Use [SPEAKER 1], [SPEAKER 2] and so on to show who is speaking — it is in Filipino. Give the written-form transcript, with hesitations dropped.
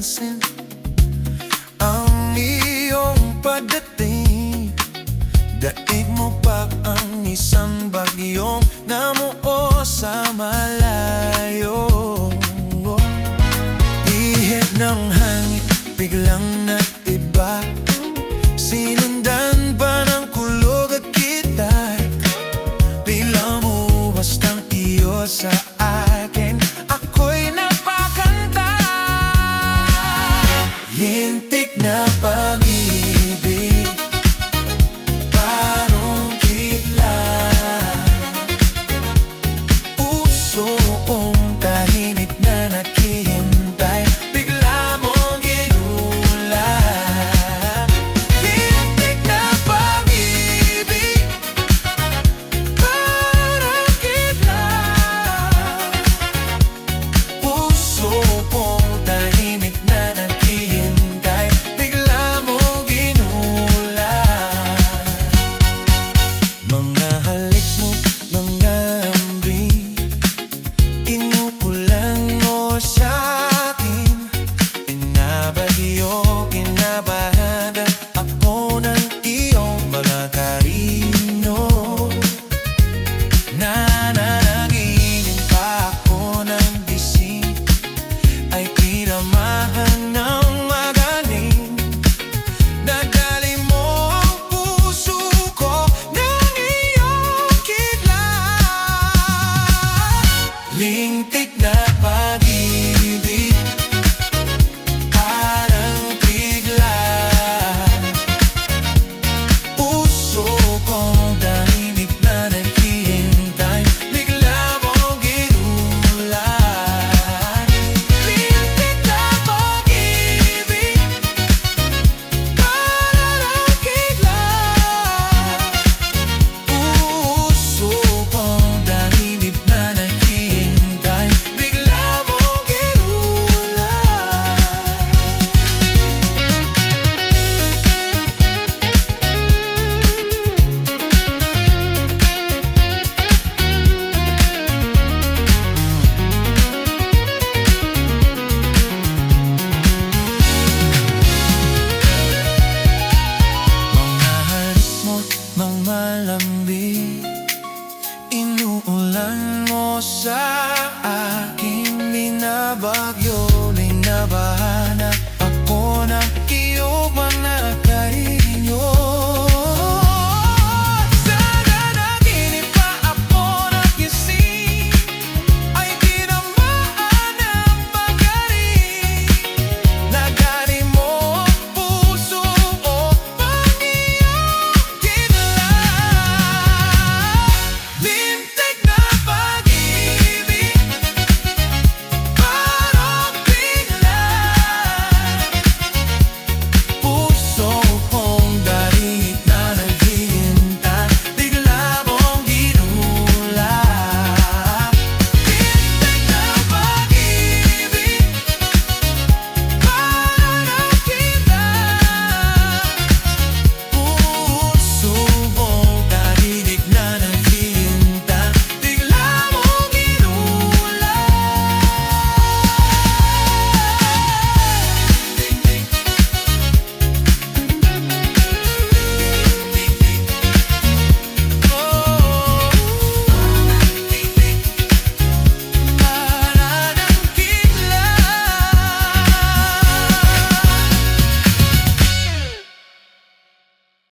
[SPEAKER 1] napansin ang iyong pagdating. Daig mo pa ang isang bagyong namuo sa malayo. Ihip ng hangin biglang nag-iba, sinundan pa ng kulog at kita. Bigla mo bastang iyo sa akin, ako'y napakanta. Lintik na pag-ibig, parang kidlat. Puso kong tahimik na naghihintay, bigla mong ginulat. Lintik na pag-ibig, parang kidlat. Puso kong tahimik na naghihintay, bigla mong ginulat. Mga halik mo, mga ambing, inupulan mo sa'kin. Pinabagyo, kinabahan ako ng iyong mga karino. Nananaginip pa ako ng gising, ay pinamahan ng